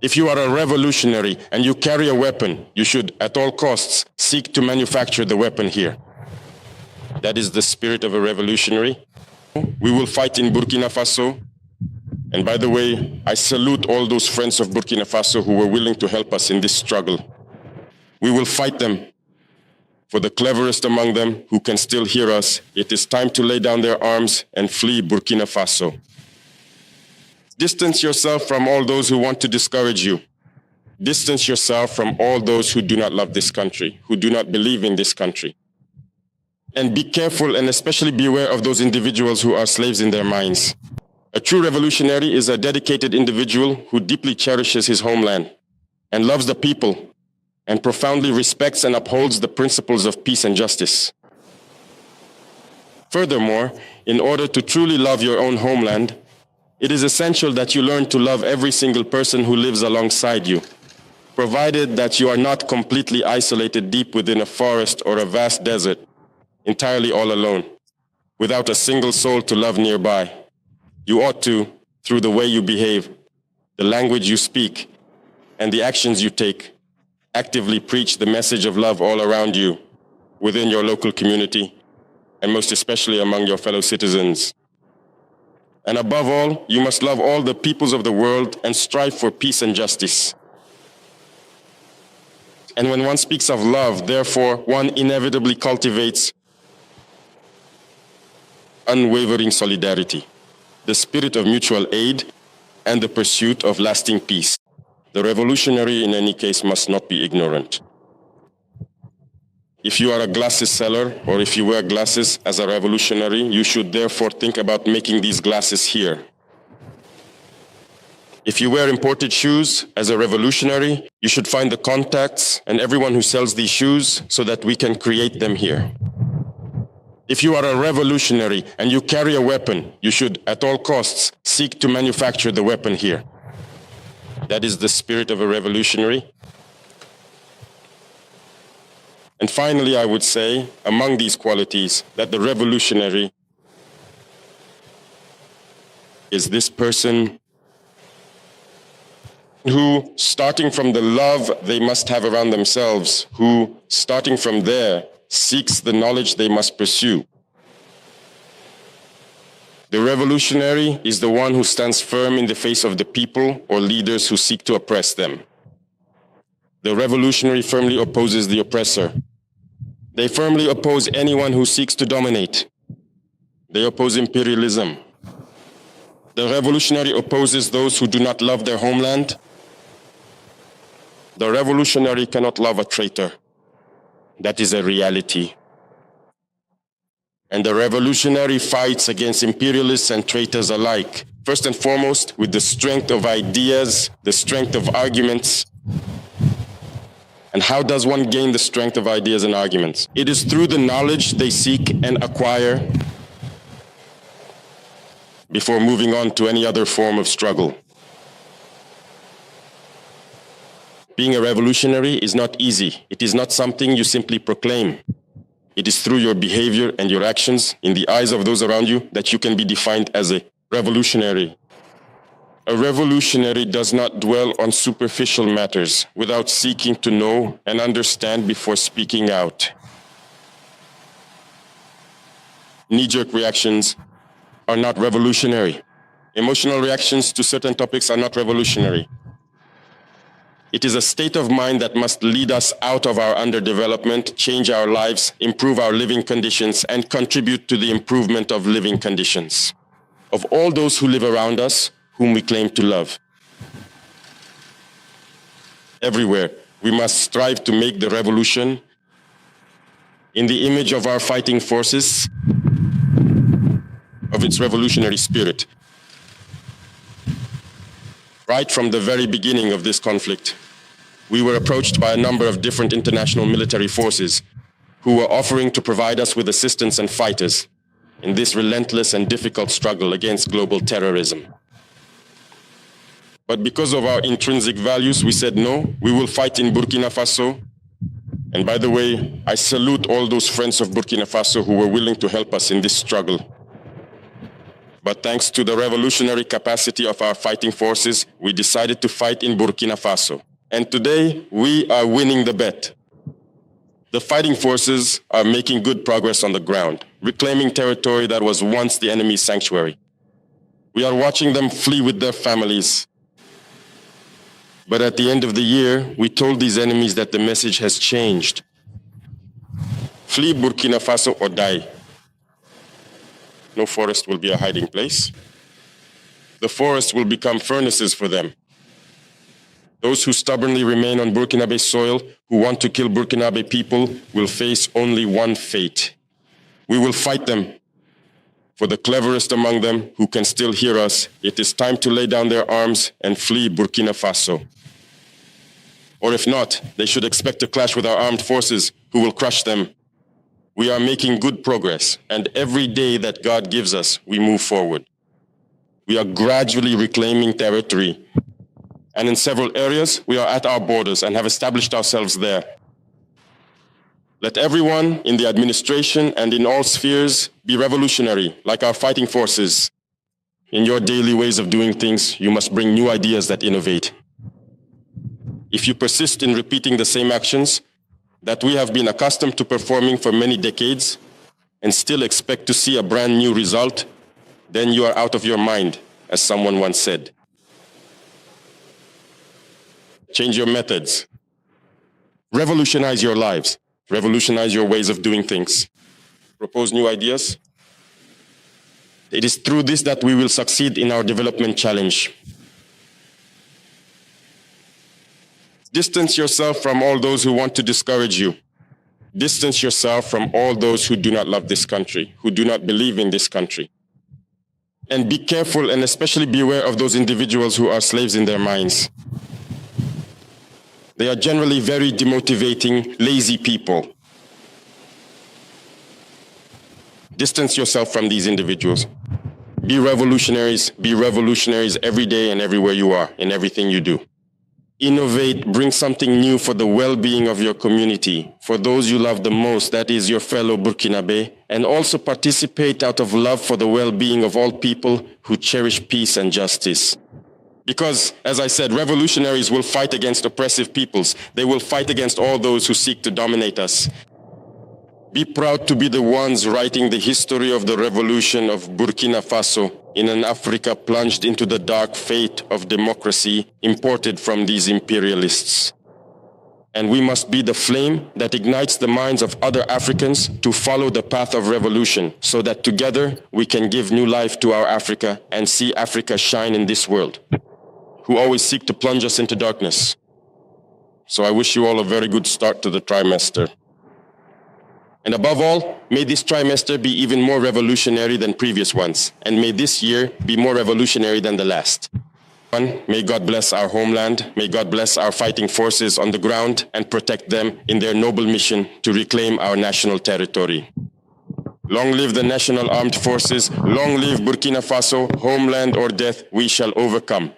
If you are a revolutionary and you carry a weapon, you should, at all costs, seek to manufacture the weapon here. That is the spirit of a revolutionary. We will fight in Burkina Faso. And by the way, I salute all those friends of Burkina Faso who were willing to help us in this struggle. We will fight them. For the cleverest among them who can still hear us, it is time to lay down their arms and flee Burkina Faso. Distance yourself from all those who want to discourage you. Distance yourself from all those who do not love this country, who do not believe in this country. And be careful and especially beware of those individuals who are slaves in their minds. A true revolutionary is a dedicated individual who deeply cherishes his homeland and loves the people and profoundly respects and upholds the principles of peace and justice. Furthermore, in order to truly love your own homeland, it is essential that you learn to love every single person who lives alongside you, provided that you are not completely isolated deep within a forest or a vast desert, entirely all alone, without a single soul to love nearby. You ought to, through the way you behave, the language you speak, and the actions you take, actively preach the message of love all around you, within your local community, and most especially among your fellow citizens. And above all, you must love all the peoples of the world and strive for peace and justice. And when one speaks of love, therefore, one inevitably cultivates unwavering solidarity, the spirit of mutual aid, and the pursuit of lasting peace. The revolutionary, in any case, must not be ignorant. If you are a glasses seller, or if you wear glasses as a revolutionary, you should therefore think about making these glasses here. If you wear imported shoes as a revolutionary, you should find the contacts and everyone who sells these shoes so that we can create them here. If you are a revolutionary and you carry a weapon, you should, at all costs, seek to manufacture the weapon here. That is the spirit of a revolutionary. And finally, I would say, among these qualities, that the revolutionary is this person who, starting from the love they must have around themselves, who, starting from there, seeks the knowledge they must pursue. The revolutionary is the one who stands firm in the face of the people or leaders who seek to oppress them. The revolutionary firmly opposes the oppressor. They firmly oppose anyone who seeks to dominate. They oppose imperialism. The revolutionary opposes those who do not love their homeland. The revolutionary cannot love a traitor. That is a reality. And the revolutionary fights against imperialists and traitors alike, first and foremost with the strength of ideas, the strength of arguments. And how does one gain the strength of ideas and arguments? It is through the knowledge they seek and acquire before moving on to any other form of struggle. Being a revolutionary is not easy. It is not something you simply proclaim. It is through your behavior and your actions in the eyes of those around you that you can be defined as a revolutionary. A revolutionary does not dwell on superficial matters without seeking to know and understand before speaking out. Knee-jerk reactions are not revolutionary. Emotional reactions to certain topics are not revolutionary. It is a state of mind that must lead us out of our underdevelopment, change our lives, improve our living conditions, and contribute to the improvement of living conditions of all those who live around us, whom we claim to love. Everywhere, we must strive to make the revolution in the image of our fighting forces, of its revolutionary spirit. Right from the very beginning of this conflict, we were approached by a number of different international military forces who were offering to provide us with assistance and fighters in this relentless and difficult struggle against global terrorism. But because of our intrinsic values, we said no, we will fight in Burkina Faso. And by the way, I salute all those friends of Burkina Faso who were willing to help us in this struggle. But thanks to the revolutionary capacity of our fighting forces, we decided to fight in Burkina Faso. And today, we are winning the bet. The fighting forces are making good progress on the ground, reclaiming territory that was once the enemy's sanctuary. We are watching them flee with their families. But at the end of the year, we told these enemies that the message has changed. Flee Burkina Faso or die. No forest will be a hiding place. The forest will become furnaces for them. Those who stubbornly remain on Burkinabe soil, who want to kill Burkinabe people, will face only one fate. We will fight them. For the cleverest among them who can still hear us, it is time to lay down their arms and flee Burkina Faso. Or if not, they should expect to clash with our armed forces, who will crush them. We are making good progress, and every day that God gives us, we move forward. We are gradually reclaiming territory. And in several areas, we are at our borders and have established ourselves there. Let everyone in the administration and in all spheres be revolutionary, like our fighting forces. In your daily ways of doing things, you must bring new ideas that innovate. If you persist in repeating the same actions that we have been accustomed to performing for many decades and still expect to see a brand new result, then you are out of your mind, as someone once said. Change your methods. Revolutionize your lives. Revolutionize your ways of doing things. Propose new ideas. It is through this that we will succeed in our development challenge. Distance yourself from all those who want to discourage you. Distance yourself from all those who do not love this country, who do not believe in this country. And be careful and especially beware of those individuals who are slaves in their minds. They are generally very demotivating, lazy people. Distance yourself from these individuals. Be revolutionaries every day and everywhere you are, in everything you do. Innovate, bring something new for the well-being of your community, for those you love the most, that is your fellow Burkinabe, and also participate out of love for the well-being of all people who cherish peace and justice. Because, as I said, revolutionaries will fight against oppressive peoples. They will fight against all those who seek to dominate us. Be proud to be the ones writing the history of the revolution of Burkina Faso in an Africa plunged into the dark fate of democracy imported from these imperialists. And we must be the flame that ignites the minds of other Africans to follow the path of revolution, so that together we can give new life to our Africa and see Africa shine in this world, who always seek to plunge us into darkness. So I wish you all a very good start to the trimester. And above all, may this trimester be even more revolutionary than previous ones, and may this year be more revolutionary than the last. May God bless our homeland, may God bless our fighting forces on the ground and protect them in their noble mission to reclaim our national territory. Long live the National Armed Forces, long live Burkina Faso, homeland or death, we shall overcome.